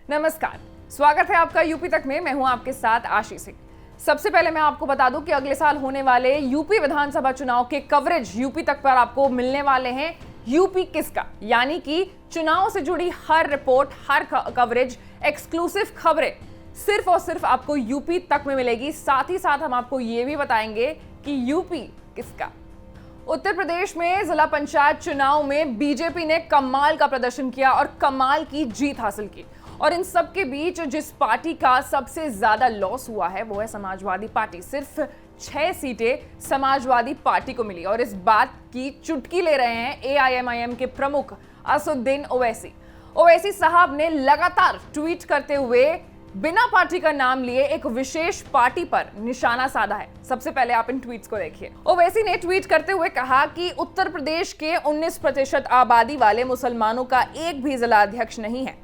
नमस्कार, स्वागत है आपका यूपी तक में। मैं हूं आपके साथ आशीष सिंह। सबसे पहले मैं आपको बता दूं कि अगले साल होने वाले यूपी विधानसभा चुनाव के कवरेज यूपी तक पर आपको मिलने वाले हैं। यूपी किसका, यानी कि चुनाव से जुड़ी हर रिपोर्ट, हर कवरेज, एक्सक्लूसिव खबरें सिर्फ और सिर्फ आपको यूपी तक में मिलेगी। साथ ही साथ हम आपको ये भी बताएंगे कि यूपी किसका। उत्तर प्रदेश में जिला पंचायत चुनाव में बीजेपी ने कमाल का प्रदर्शन किया और कमाल की जीत हासिल की। और इन सब के बीच जिस पार्टी का सबसे ज्यादा लॉस हुआ है वो है समाजवादी पार्टी। सिर्फ 6 सीटें समाजवादी पार्टी को मिली और इस बात की चुटकी ले रहे हैं एआईएमआईएम के प्रमुख असदुद्दीन ओवैसी। ओवैसी साहब ने लगातार ट्वीट करते हुए बिना पार्टी का नाम लिए एक विशेष पार्टी पर निशाना साधा है। सबसे पहले आप इन ट्वीट्स को देखिए। ओवैसी ने ट्वीट करते हुए कहा कि उत्तर प्रदेश के 19% आबादी वाले मुसलमानों का एक भी जिला अध्यक्ष नहीं है।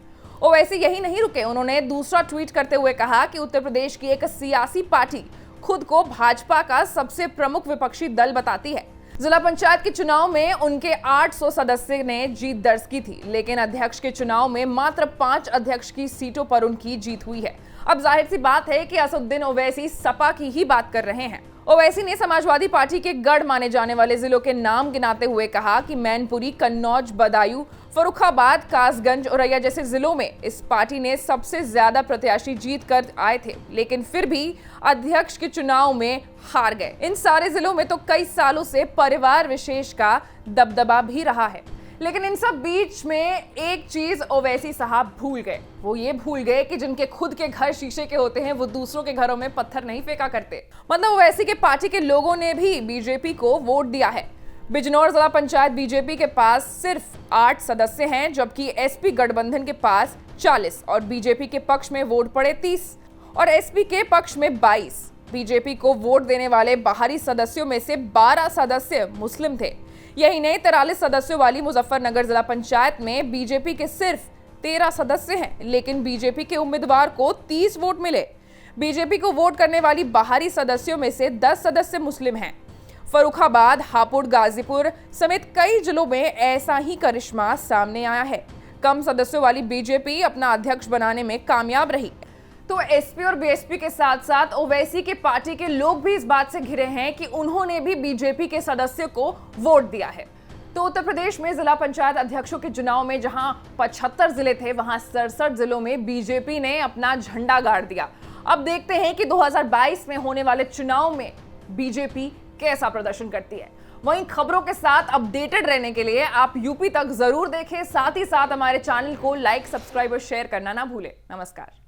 ओवैसी यही नहीं रुके, उन्होंने दूसरा ट्वीट करते हुए कहा कि उत्तर प्रदेश की एक सियासी पार्टी खुद को भाजपा का सबसे प्रमुख विपक्षी दल बताती है। जिला पंचायत के चुनाव में उनके 800 सदस्य ने जीत दर्ज की थी, लेकिन अध्यक्ष के चुनाव में मात्र 5 अध्यक्ष की सीटों पर उनकी जीत हुई है। अब जाहिर सी बात है कि असदुद्दीन ओवैसी सपा की ही बात कर रहे हैं। ओवैसी ने समाजवादी पार्टी के गढ़ माने जाने वाले जिलों के नाम गिनाते हुए कहा कि मैनपुरी, कन्नौज, बदायूं, फर्रुखाबाद, कासगंज, औरैया जैसे जिलों में इस पार्टी ने सबसे ज्यादा प्रत्याशी जीत कर आए थे, लेकिन फिर भी अध्यक्ष के चुनाव में हार गए। इन सारे जिलों में तो कई सालों से परिवार विशेष का दबदबा भी रहा है। लेकिन इन सब बीच में एक चीज ओवैसी साहब भूल गए। वो ये भूल गए कि जिनके खुद के घर शीशे के होते हैं वो दूसरों के घरों में पत्थर नहीं फेंका करते। मतलब ओवैसी के पार्टी के लोगों ने भी बीजेपी को वोट दिया है। बिजनौर जिला पंचायत बीजेपी के पास सिर्फ 8 सदस्य हैं, जबकि एसपी गठबंधन के पास 40 और बीजेपी के पक्ष में वोट पड़े 30 और एसपी के पक्ष में 22। बीजेपी को वोट देने वाले बाहरी सदस्यों में से 12 सदस्य मुस्लिम थे। यही नहीं, 43 सदस्यों वाली मुजफ्फरनगर जिला पंचायत में बीजेपी के सिर्फ 13 सदस्य हैं, लेकिन बीजेपी के उम्मीदवार को 30 वोट मिले। बीजेपी को वोट करने वाली बाहरी सदस्यों में से 10 सदस्य मुस्लिम हैं। फर्रुखाबाद, हापुड़, गाजीपुर समेत कई जिलों में ऐसा ही करिश्मा सामने आया है। कम सदस्यों वाली बीजेपी अपना अध्यक्ष बनाने में कामयाब रही। तो एसपी और बीएसपी के साथ साथ ओवैसी के पार्टी के लोग भी इस बात से घिरे हैं कि उन्होंने भी बीजेपी के सदस्य को वोट दिया है। तो उत्तर प्रदेश में जिला पंचायत अध्यक्षों के चुनाव में जहां 75 जिले थे, वहां 67 जिलों में बीजेपी ने अपना झंडा गाड़ दिया। अब देखते हैं कि 2022 में होने वाले चुनाव में बीजेपी कैसा प्रदर्शन करती है। वहीं खबरों के साथ अपडेटेड रहने के लिए आप यूपी तक जरूर देखें। साथ ही साथ हमारे चैनल को लाइक, सब्सक्राइब और शेयर करना ना भूलें। नमस्कार।